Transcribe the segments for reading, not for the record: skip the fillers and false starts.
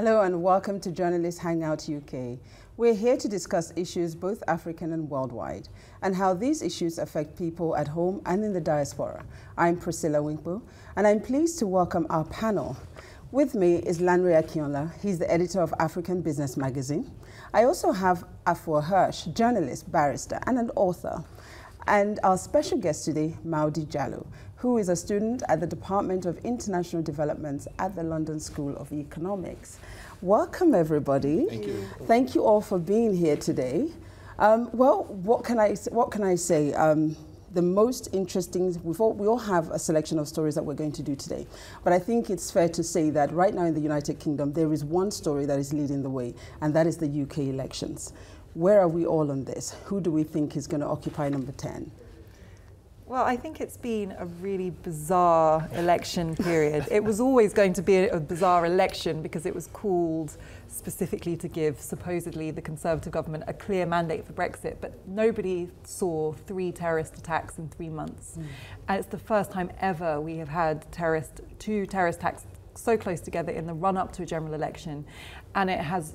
Hello and welcome to Journalist Hangout UK. We're here to discuss issues both African and worldwide and how these issues affect people at home and in the diaspora. I'm Priscilla Winkle and I'm pleased to welcome our panel. With me is Lanre Akinola. He's the editor of African Business Magazine. I also have Afua Hirsch, journalist, barrister and an author. And our special guest today, Maudi Jallow, who is a student at the Department of International Development at the London School of Economics. Welcome, everybody. Thank you. Thank you all for being here today. Well, what can I say? The most interesting, we all have a selection of stories that we're going to do today. But I think it's fair to say that right now in the United Kingdom, there is one story that is leading the way, and that is the UK elections. Where are we all on this? Who do we think is going to occupy number 10? Well, I think it's been a really bizarre election period. It was always going to be a bizarre election because it was called specifically to give, supposedly, the Conservative government a clear mandate for Brexit, but nobody saw 3 terrorist attacks in 3 months. And it's the first time ever we have had 2 terrorist attacks so close together in the run-up to a general election. And it has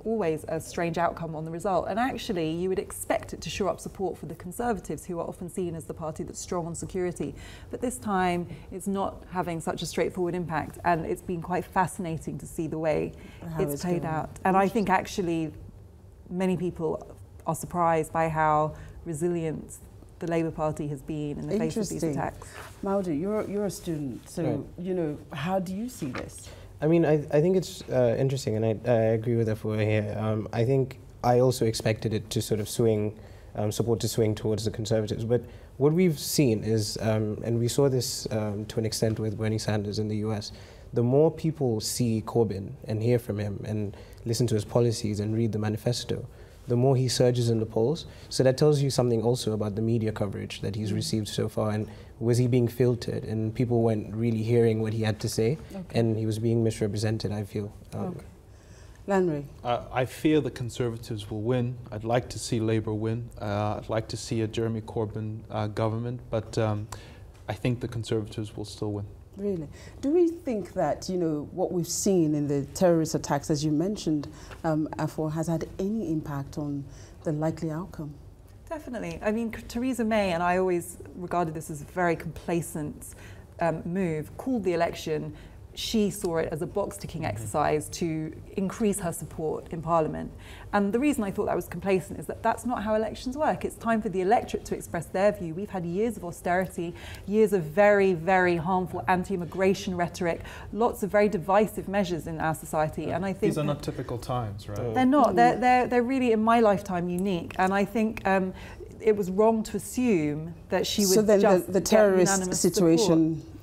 always a strange outcome on the result. And actually, you would expect it to shore up support for the Conservatives, who are often seen as the party that's strong on security. But this time, it's not having such a straightforward impact. And it's been quite fascinating to see the way it's played out. And I think actually, many people are surprised by how resilient the Labour Party has been in the face of these attacks. Maudi, you're a student, so, right. You know, how do you see this? I mean, I think it's interesting, and I agree with Afua here. I think I also expected it to sort of swing, support to swing towards the Conservatives. But what we've seen is, and we saw this to an extent with Bernie Sanders in the US, the more people see Corbyn and hear from him and listen to his policies and read the manifesto, the more he surges in the polls. So that tells you something also about the media coverage that he's received so far, and was he being filtered and people weren't really hearing what he had to say, and he was being misrepresented, I feel. Lanre? I fear the Conservatives will win. I'd like to see Labour win. I'd like to see a Jeremy Corbyn government, but I think the Conservatives will still win. Really? Do we think that, you know, what we've seen in the terrorist attacks, as you mentioned, Afua, has had any impact on the likely outcome? Definitely. I mean, Theresa May, and I always regarded this as a very complacent move, called the election. She saw it as a box-ticking exercise to increase her support in Parliament. And the reason I thought that was complacent is that that's not how elections work. It's time for the electorate to express their view. We've had years of austerity, years of very, very harmful anti-immigration rhetoric, lots of very divisive measures in our society. And I think these are not typical times, right? They're not. They're really, in my lifetime, unique. And I think it was wrong to assume that she would so then just the terrorist situation support.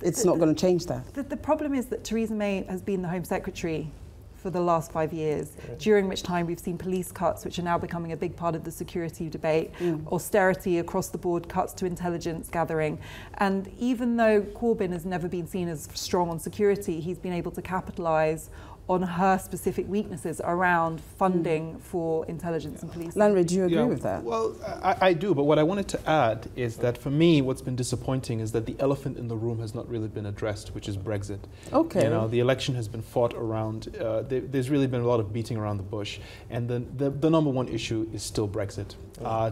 It's not going to change that. The problem is that Theresa May has been the Home Secretary for the last 5 years, during which time we've seen police cuts, which are now becoming a big part of the security debate, austerity across the board, cuts to intelligence gathering. And even though Corbyn has never been seen as strong on security, he's been able to capitalise on her specific weaknesses around funding for intelligence and police. Lanre, do you agree with that? Well, I do, but what I wanted to add is that for me, what's been disappointing is that the elephant in the room has not really been addressed, which is Brexit. Okay. You know, the election has been fought around, there's really been a lot of beating around the bush, and the number one issue is still Brexit.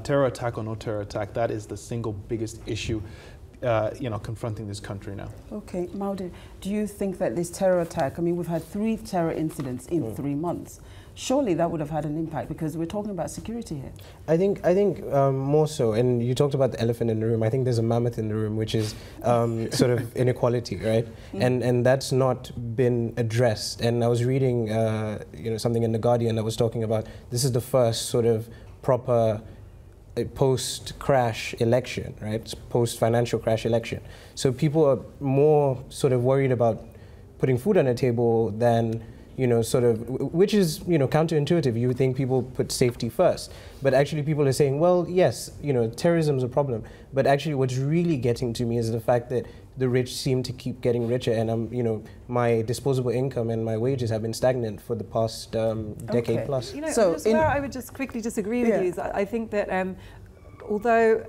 Terror attack or no terror attack, that is the single biggest issue you know, confronting this country now. Okay, Maudi, do you think that this terror attack, I mean, we've had 3 terror incidents in 3 months. Surely that would have had an impact because we're talking about security here. I think more so, and you talked about the elephant in the room. I think there's a mammoth in the room, which is sort of inequality, right? And that's not been addressed. And I was reading, you know, something in The Guardian that was talking about this is the first sort of proper post-crash election, right? Post-financial crash election. So people are more sort of worried about putting food on the table than, you know, sort of, which is, you know, counterintuitive. You would think people put safety first. But actually people are saying, well, yes, you know, terrorism is a problem. But actually what's really getting to me is the fact that the rich seem to keep getting richer, and you know, my disposable income and my wages have been stagnant for the past decade plus. You know, so where I would just quickly disagree with you is I think that although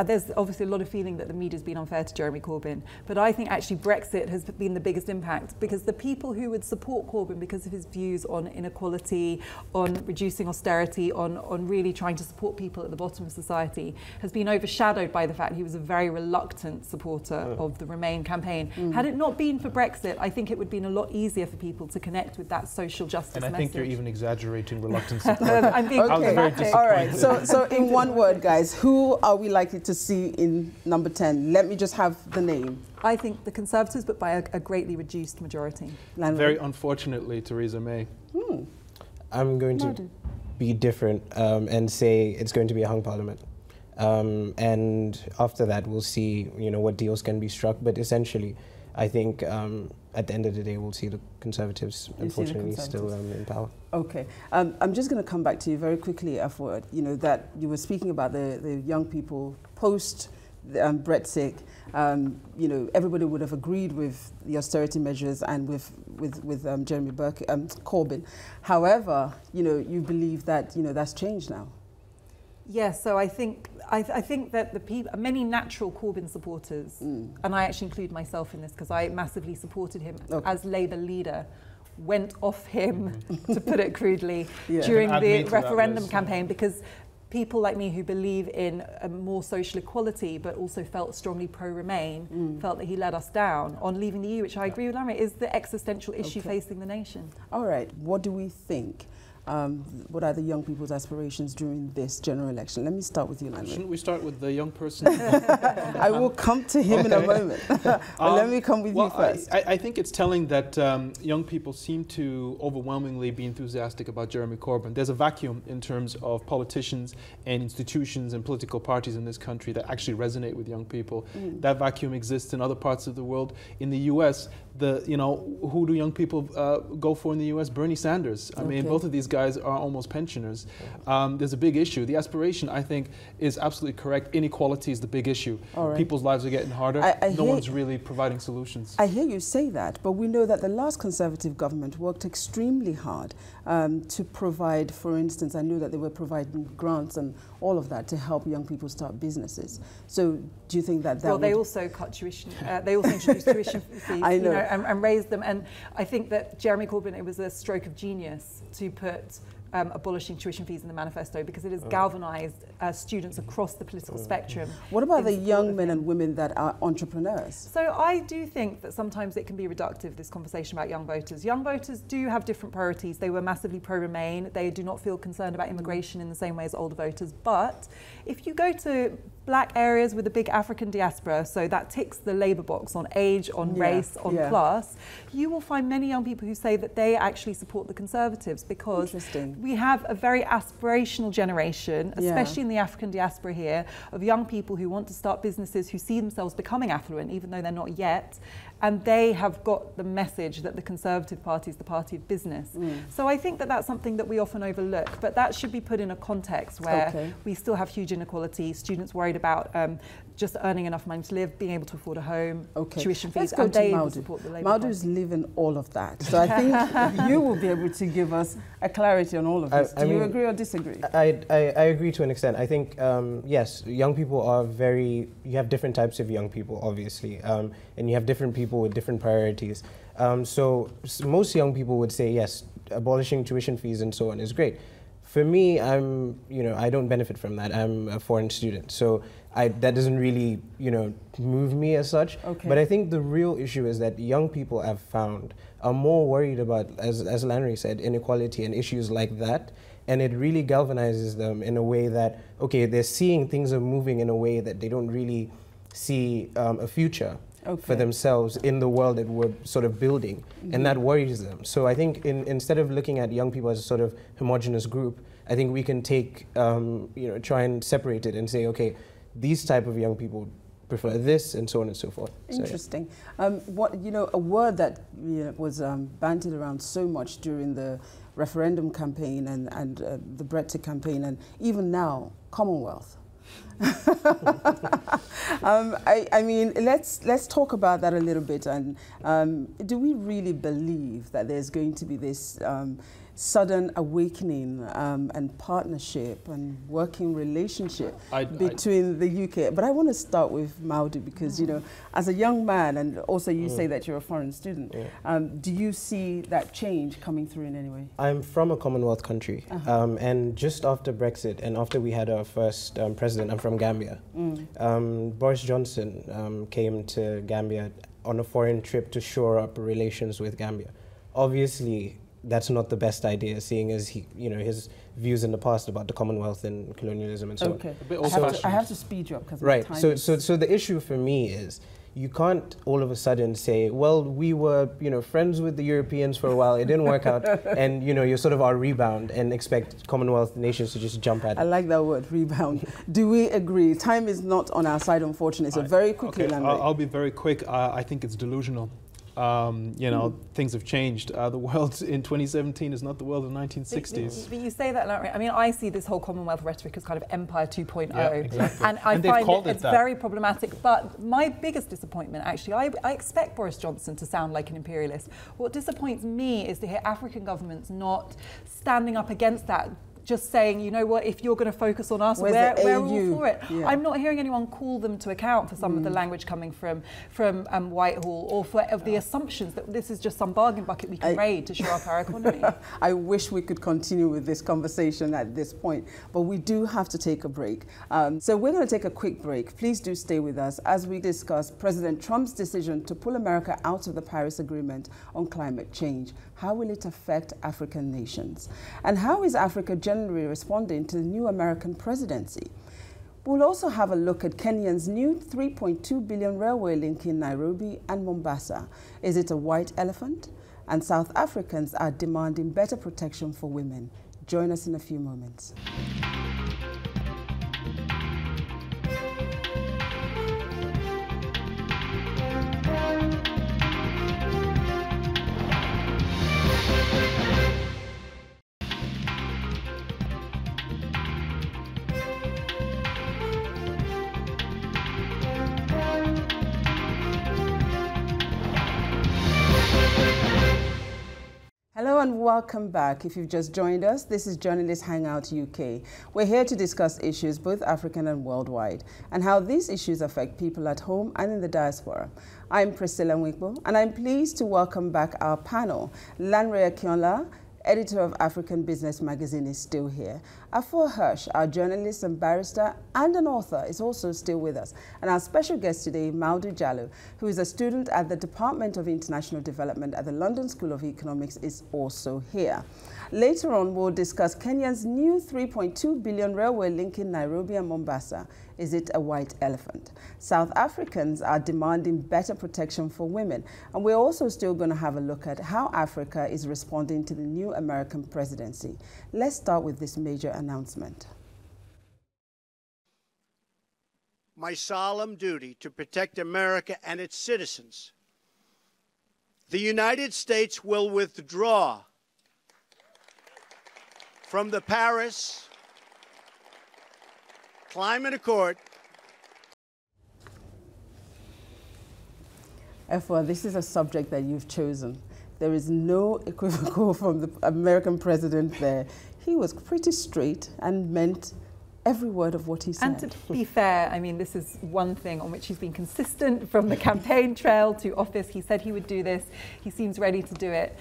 there's obviously a lot of feeling that the media's been unfair to Jeremy Corbyn, but I think actually Brexit has been the biggest impact, because the people who would support Corbyn because of his views on inequality, on reducing austerity, on really trying to support people at the bottom of society, has been overshadowed by the fact he was a very reluctant supporter of the Remain campaign. Had it not been for Brexit, I think it would have been a lot easier for people to connect with that social justice and I message. think you're even exaggerating reluctant support. I'm being Okay, all right. So in one word, guys, who are we likely to see in number 10? Let me just have the name. I think the Conservatives, but by a greatly reduced majority. Very unfortunately, Theresa May. I'm going to be different and say it's going to be a hung parliament. And after that, we'll see, what deals can be struck. But essentially, I think at the end of the day, we'll see the Conservatives, unfortunately, still in power. Okay. I'm just going to come back to you very quickly, Afward, that you were speaking about the young people post Brexit. Everybody would have agreed with the austerity measures and with Jeremy Corbyn. However, you believe that, that's changed now. Yes, so I think that many natural Corbyn supporters, and I actually include myself in this because I massively supported him as Labour leader, went off him, to put it crudely, during the referendum campaign, because people like me who believe in more social equality but also felt strongly pro-Remain felt that he let us down on leaving the EU, which I agree with Larry, is the existential issue facing the nation. All right, what do we think? What are the young people's aspirations during this general election? Let me start with you, Landry. Shouldn't we start with the young person? I will come to him in a moment. But let me come with you first. I think it's telling that young people seem to overwhelmingly be enthusiastic about Jeremy Corbyn. There's a vacuum in terms of politicians and institutions and political parties in this country that actually resonate with young people. That vacuum exists in other parts of the world. In the US, who do young people go for in the US? Bernie Sanders. I mean, both of these guys are almost pensioners. There's a big issue. The aspiration, I think, is absolutely correct. Inequality is the big issue. People's lives are getting harder. No one's really providing solutions. I hear you say that, but we know that the last Conservative government worked extremely hard to provide, for instance, I know that they were providing grants and all of that to help young people start businesses. So do you think that they also cut tuition, they also introduced tuition fees, I know. And raised them. And I think that Jeremy Corbyn, it was a stroke of genius to put abolishing tuition fees in the manifesto, because it has galvanised students across the political spectrum. What about the young men and women that are entrepreneurs? So I do think that sometimes it can be reductive, this conversation about young voters. Young voters do have different priorities. They were massively pro-Remain. They do not feel concerned about immigration in the same way as older voters. But if you go to black areas with a big African diaspora, so that ticks the Labour box on age, on race, on class, you will find many young people who say that they actually support the Conservatives, because we have a very aspirational generation, especially in the African diaspora here, of young people who want to start businesses, who see themselves becoming affluent, even though they're not yet. And they have got the message that the Conservative Party is the party of business. So I think that that's something that we often overlook, but that should be put in a context where we still have huge inequality, students worried about just earning enough money to live, being able to afford a home, tuition fees, and they support the Labour Party. Maudu's living all of that. So I think you will be able to give us a clarity on all of this. Do you agree or disagree? I agree to an extent. I think, yes, young people are you have different types of young people, obviously, and you have different people with different priorities. So most young people would say, yes, abolishing tuition fees and so on is great. For me, I don't benefit from that. I'm a foreign student, so that doesn't really, move me as such. But I think the real issue is that young people I've found are more worried about, as Lanry said, inequality and issues like that. And it really galvanizes them in a way that, they're seeing things are moving in a way that they don't really see a future for themselves in the world that we're sort of building, and that worries them. So I think instead of looking at young people as a sort of homogenous group, I think we can take, try and separate it and say, these type of young people prefer this, and so on and so forth. Interesting. So, a word that was bandied around so much during the referendum campaign and the Brexit campaign, and even now, Commonwealth. I mean, let's talk about that a little bit. And do we really believe that there's going to be this sudden awakening and partnership and working relationship between the UK. But I want to start with Maudu because, you know, as a young man, and also you say that you're a foreign student, do you see that change coming through in any way? I'm from a Commonwealth country, and just after Brexit and after we had our first president, I'm from Gambia. Boris Johnson came to Gambia on a foreign trip to shore up relations with Gambia. Obviously, that's not the best idea, seeing as his views in the past about the Commonwealth and colonialism and so on. I have to speed you up because right. So the issue for me is you can't all of a sudden say, well, we were friends with the Europeans for a while, it didn't work out, and you're sort of our rebound, and expect Commonwealth nations to just jump at it. I like that word, rebound. Do we agree? Time is not on our side, unfortunately. So very quickly, okay, I'll be very quick. I think it's delusional. Things have changed. The world in 2017 is not the world of the 1960s. But you say that, I mean, I see this whole Commonwealth rhetoric as kind of Empire 2.0. Yeah, exactly. And I find it's very problematic. But my biggest disappointment, actually, I expect Boris Johnson to sound like an imperialist. What disappoints me is to hear African governments not standing up against that, just saying, you know what, if you're going to focus on us, we're all for it. Yeah. I'm not hearing anyone call them to account for some of the language coming from Whitehall, or for the assumptions that this is just some bargain bucket we can raid to shore up our economy. I wish we could continue with this conversation at this point, but we do have to take a break. So we're going to take a quick break. Please do stay with us as we discuss President Trump's decision to pull America out of the Paris Agreement on climate change. How will it affect African nations? And how is Africa generally responding to the new American presidency? We'll also have a look at Kenya's new $3.2 billion railway link in Nairobi and Mombasa. Is it a white elephant? And South Africans are demanding better protection for women. Join us in a few moments. Hello and welcome back. If you've just joined us, this is Journalist Hangout UK. We're here to discuss issues both African and worldwide, and how these issues affect people at home and in the diaspora. I'm Priscilla Winkle, and I'm pleased to welcome back our panel. Lanre Akionla, editor of African Business Magazine, is still here. Afua Hirsch, our journalist and barrister and an author, is also still with us. And our special guest today, Maudu Jallow, who is a student at the Department of International Development at the London School of Economics, is also here. Later on, we'll discuss Kenya's new $3.2 billion railway link in Nairobi and Mombasa. Is it a white elephant? South Africans are demanding better protection for women. And we're also still going to have a look at how Africa is responding to the new American presidency. Let's start with this major announcement. My solemn duty to protect America and its citizens. The United States will withdraw from the Paris Climate Accord. Afua, this is a subject that you've chosen. There is no equivocal from the American president there. He was pretty straight and meant every word of what he said. And to be fair, I mean, this is one thing on which he's been consistent from the campaign trail to office. He said he would do this. He seems ready to do it.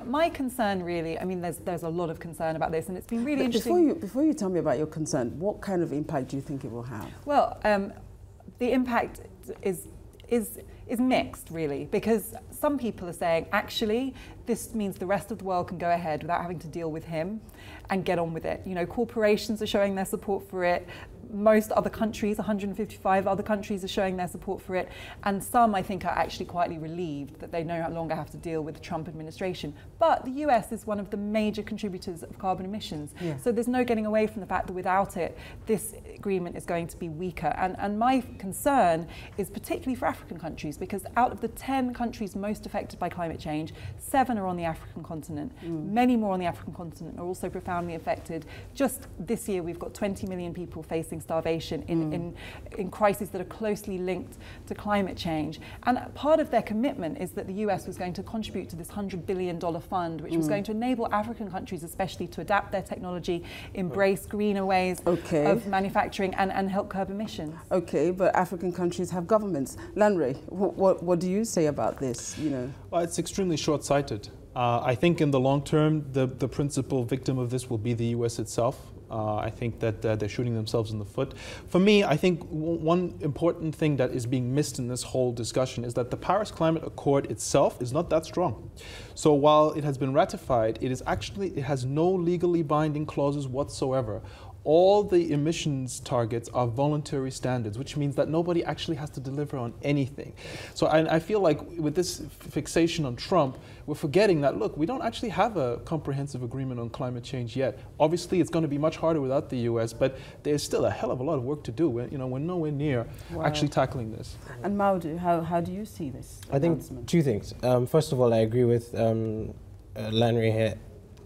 My concern really, I mean, there's a lot of concern about this, and it's been really interesting. Before you tell me about your concern, what kind of impact do you think it will have? Well, the impact is mixed, really, because some people are saying, actually, this means the rest of the world can go ahead without having to deal with him and get on with it. You know, corporations are showing their support for it. Most other countries, 155 other countries, are showing their support for it. And some, I think, are actually quietly relieved that they no longer have to deal with the Trump administration. But the US is one of the major contributors of carbon emissions. Yeah. So there's no getting away from the fact that without it, this agreement is going to be weaker. And my concern is particularly for African countries, because out of the 10 countries most affected by climate change, 7 are on the African continent. Many more on the African continent are also profoundly affected. Just this year, we've got 20 million people facing starvation, in crises that are closely linked to climate change. And part of their commitment is that the US was going to contribute to this $100 billion fund, which was going to enable African countries especially to adapt their technology, embrace greener ways of manufacturing, and help curb emissions. Okay, but African countries have governments. Lanre, what do you say about this? You know, well, it's extremely short-sighted. I think in the long term, the principal victim of this will be the US itself. I think that they're shooting themselves in the foot. For me, I think one important thing that is being missed in this whole discussion is that the Paris Climate Accord itself is not that strong. So while it has been ratified, it has no legally binding clauses whatsoever. All the emissions targets are voluntary standards, which means that nobody actually has to deliver on anything. So I feel like with this fixation on Trump, we're forgetting that, look, we don't actually have a comprehensive agreement on climate change yet. Obviously, it's going to be much harder without the US, but there's still a hell of a lot of work to do. We're nowhere near actually tackling this. And Maudu, how do you see this announcement? I think two things. First of all, I agree with Lanre here.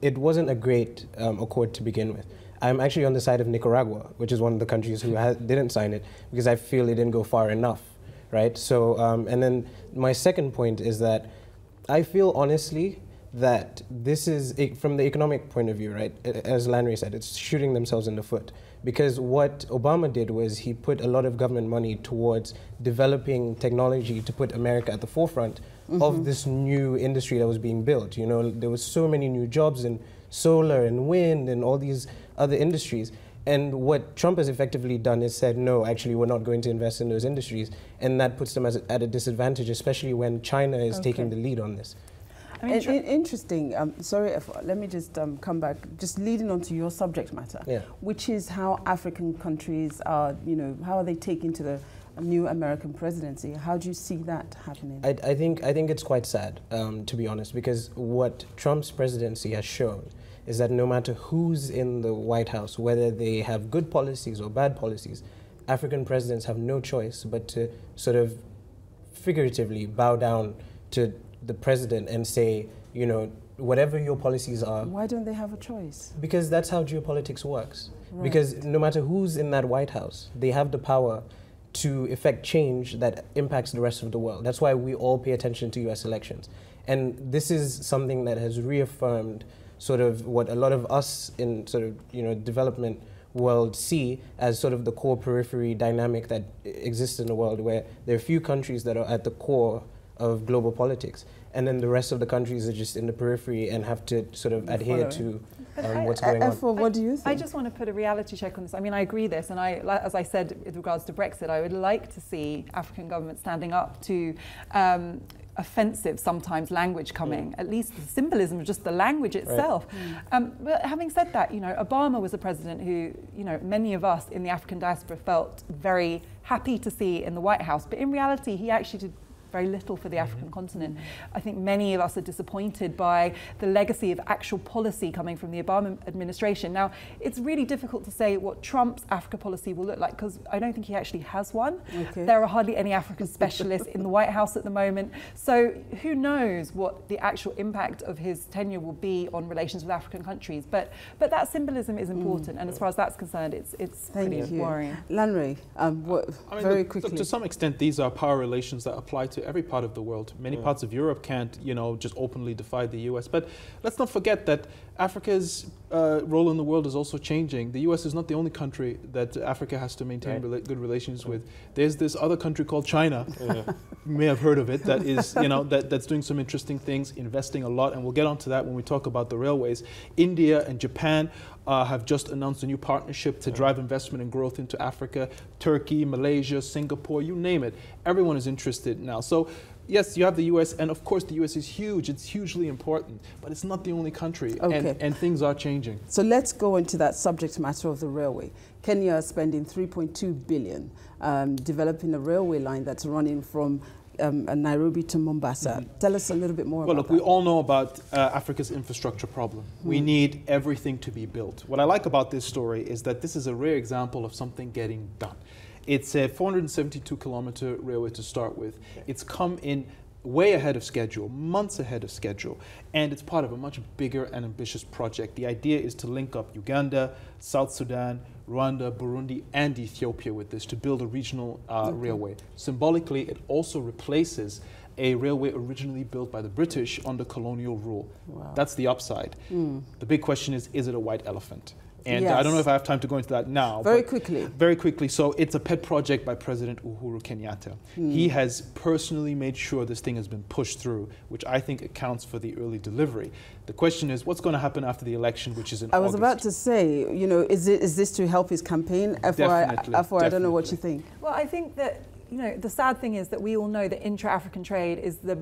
It wasn't a great accord to begin with. I'm actually on the side of Nicaragua, which is one of the countries who didn't sign it, because I feel it didn't go far enough, right? So, and then my second point is that I feel honestly that this is, from the economic point of view, right, as Lanre said, it's shooting themselves in the foot. Because what Obama did was he put a lot of government money towards developing technology to put America at the forefront of this new industry that was being built. You know, there was so many new jobs in solar and wind and all these other industries. And what Trump has effectively done is said, no, actually, we're not going to invest in those industries. And that puts them at a disadvantage, especially when China is taking the lead on this. I mean, interesting. Sorry, let me just come back, just leading on to your subject matter, which is how African countries are, how are they taking to the new American presidency? How do you see that happening? I think it's quite sad, to be honest, because what Trump's presidency has shown is that no matter who's in the White House, whether they have good policies or bad policies, African presidents have no choice but to sort of figuratively bow down to the president and say, whatever your policies are. Why don't they have a choice? Because that's how geopolitics works. Right. Because no matter who's in that White House, they have the power to effect change that impacts the rest of the world. That's why we all pay attention to US elections. And this is something that has reaffirmed sort of what a lot of us in sort of, development world see as sort of the core periphery dynamic that exists in the world, where there are a few countries that are at the core of global politics, and then the rest of the countries are just in the periphery and have to sort of adhere to what's going on. What do you think? I just want to put a reality check on this. I mean, I agree this, and as I said with regards to Brexit, I would like to see African governments standing up to offensive, sometimes, language coming, at least the symbolism of just the language itself. Right. But having said that, Obama was a president who, many of us in the African diaspora felt very happy to see in the White House, but in reality, he actually did very little for the African continent. I think many of us are disappointed by the legacy of actual policy coming from the Obama administration. Now, it's really difficult to say what Trump's Africa policy will look like, because I don't think he actually has one. Okay. There are hardly any African specialists in the White House at the moment. So who knows what the actual impact of his tenure will be on relations with African countries. But that symbolism is important, and as far as that's concerned, it's pretty worrying. Lanre, very quickly. To some extent, these are power relations that apply to every part of the world. Many parts of Europe can't, just openly defy the US. But let's not forget that Africa's role in the world is also changing. The US is not the only country that Africa has to maintain good relations with. There's this other country called China. You may have heard of it. That is, that's doing some interesting things, investing a lot, and we'll get onto that when we talk about the railways. India and Japan have just announced a new partnership to drive investment and growth into Africa. Turkey, Malaysia, Singapore, you name it. Everyone is interested now. So yes, you have the US, and of course the US is huge. It's hugely important, but it's not the only country, and things are changing. So let's go into that subject matter of the railway. Kenya is spending $3.2 billion developing a railway line that's running from Nairobi to Mombasa. Tell us a little bit more about that. Well, look, we all know about Africa's infrastructure problem. We need everything to be built. What I like about this story is that this is a rare example of something getting done. It's a 472-kilometer railway to start with. It's come in way ahead of schedule, months ahead of schedule, and it's part of a much bigger and ambitious project. The idea is to link up Uganda, South Sudan, Rwanda, Burundi, and Ethiopia with this to build a regional railway. Symbolically, it also replaces a railway originally built by the British under colonial rule. Wow. That's the upside. The big question is it a white elephant? And Yes. I don't know if I have time to go into that now. Very quickly. Very quickly. So it's a pet project by President Uhuru Kenyatta. He has personally made sure this thing has been pushed through, which I think accounts for the early delivery. The question is, what's going to happen after the election, which is in I was August? about to say, you know, is this to help his campaign? Definitely, I don't know what you think. Well, I think that, you know, the sad thing is that we all know that intra-African trade is the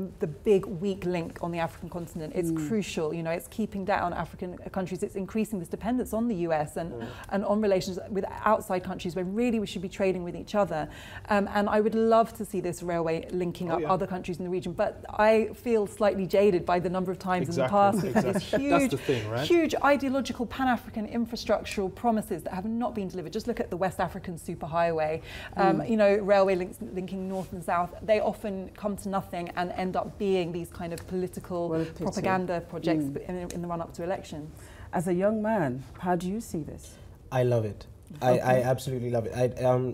big weak link on the African continent. It's crucial, you know, it's keeping down African countries. It's increasing this dependence on the US and on relations with outside countries when really we should be trading with each other. And I would love to see this railway linking up other countries in the region, but I feel slightly jaded by the number of times in the past we've had these huge, That's the thing, right? huge ideological Pan-African infrastructural promises that have not been delivered. Just look at the West African superhighway, you know, railway links linking north and south. They often come to nothing and end up being these kind of political propaganda projects in the run-up to elections. As a young man, how do you see this? I love it. I absolutely love it.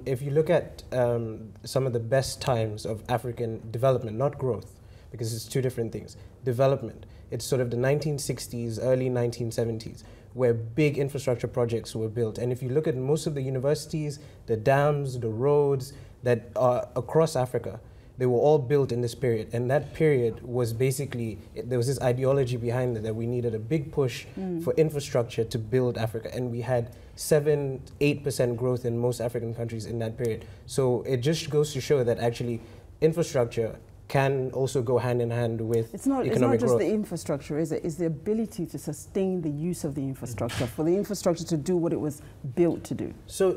If you look at some of the best times of African development, not growth, because it's two different things. Development, it's sort of the 1960s, early 1970s, where big infrastructure projects were built. And if you look at most of the universities, the dams, the roads that are across Africa, they were all built in this period. And that period was basically, there was this ideology behind it that we needed a big push for infrastructure to build Africa. And we had 7-8% growth in most African countries in that period. So it just goes to show that actually infrastructure can also go hand in hand with economic growth. It's not just the infrastructure, is it? It's the ability to sustain the use of the infrastructure, for the infrastructure to do what it was built to do. So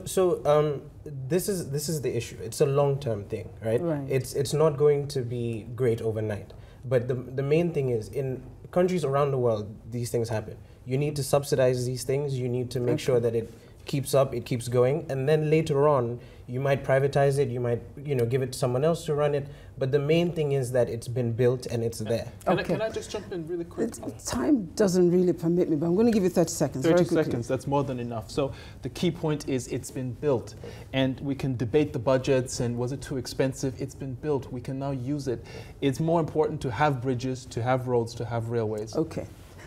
this is the issue. It's a long-term thing, right? It's not going to be great overnight. But the main thing is, in countries around the world, these things happen. You need to subsidize these things. You need to make sure that it keeps up, it keeps going, and then later on, you might privatize it, you might, you know, give it to someone else to run it. But the main thing is that it's been built and it's there. Can I just jump in really quick? Time doesn't really permit me, but I'm going to give you 30 seconds. 30 seconds, that's more than enough. So the key point is it's been built. And we can debate the budgets and was it too expensive? It's been built. We can now use it. It's more important to have bridges, to have roads, to have railways. Okay.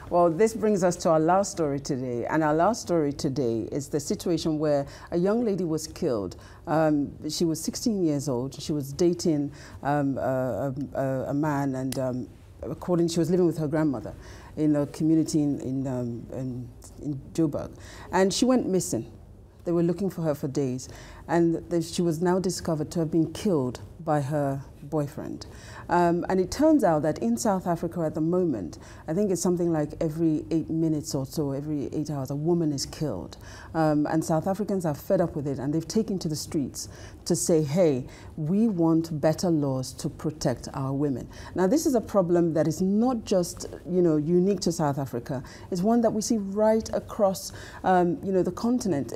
Well, this brings us to our last story today. And our last story today is the situation where a young lady was killed. She was 16 years old. She was dating a man, and she was living with her grandmother in a community in Joburg. And she went missing. They were looking for her for days. And she was now discovered to have been killed by her boyfriend. And it turns out that in South Africa at the moment, I think it's something like every 8 minutes or so, every 8 hours, a woman is killed. And South Africans are fed up with it, and they've taken to the streets to say, hey, we want better laws to protect our women. Now, this is a problem that is not just, you know, unique to South Africa. It's one that we see right across, you know, the continent.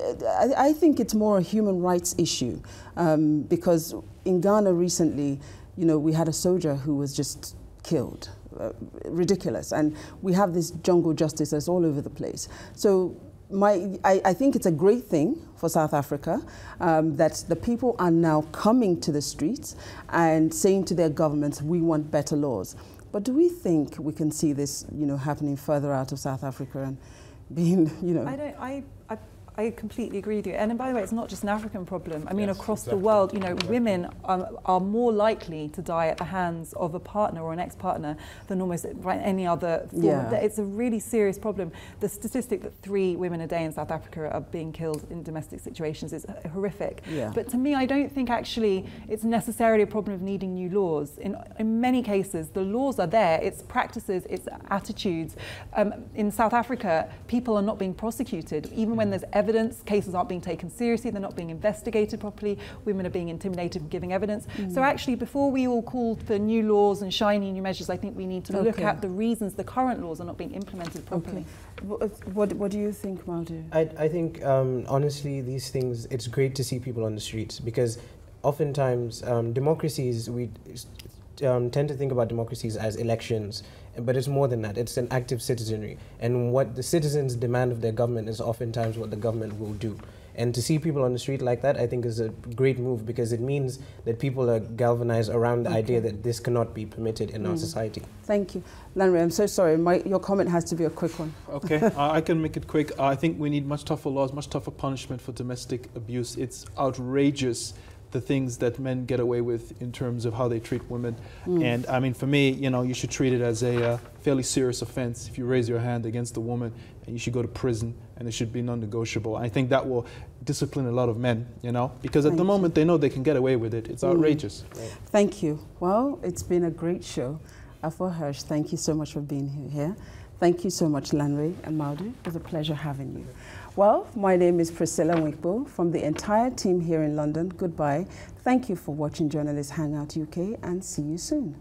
I think it's more a human rights issue, because in Ghana recently, you know, we had a soldier who was just killed. Ridiculous. And we have this jungle justice that's all over the place. So I think it's a great thing for South Africa that the people are now coming to the streets and saying to their governments, we want better laws. But do we think we can see this, you know, happening further out of South Africa and being, you know? I completely agree with you. And by the way, it's not just an African problem. I mean, Yes, across exactly. the world, you know, women are more likely to die at the hands of a partner or an ex-partner than almost any other form. Yeah. It's a really serious problem. The statistic that 3 women a day in South Africa are being killed in domestic situations is horrific. Yeah. But to me, I don't think actually it's necessarily a problem of needing new laws. In many cases, the laws are there. It's practices, it's attitudes. In South Africa, people are not being prosecuted, even when there's evidence. Cases aren't being taken seriously, they're not being investigated properly, women are being intimidated from giving evidence. So actually, before we all call for new laws and shiny new measures, I think we need to look at the reasons the current laws are not being implemented properly. What do you think, Maudu? I think, honestly, these things, it's great to see people on the streets, because oftentimes democracies, tend to think about democracies as elections, but it's more than that. It's an active citizenry. And what the citizens demand of their government is oftentimes what the government will do. And to see people on the street like that, I think is a great move, because it means that people are galvanized around the idea that this cannot be permitted in our society. Thank you. Lanre, I'm so sorry. Your comment has to be a quick one. Okay, I can make it quick. I think we need much tougher laws, much tougher punishment for domestic abuse. It's outrageous, the things that men get away with in terms of how they treat women. And I mean, for me, you know, you should treat it as a fairly serious offense if you raise your hand against a woman, and you should go to prison, and it should be non-negotiable. I think that will discipline a lot of men, you know, because at the moment they know they can get away with it. It's outrageous. Thank you. Well, it's been a great show. Afua Hirsch, thank you so much for being here. Thank you so much, Lanre and Maudu. It was a pleasure having you. Well, my name is Priscilla Winkbo from the entire team here in London. Goodbye. Thank you for watching Journalist Hangout UK, and see you soon.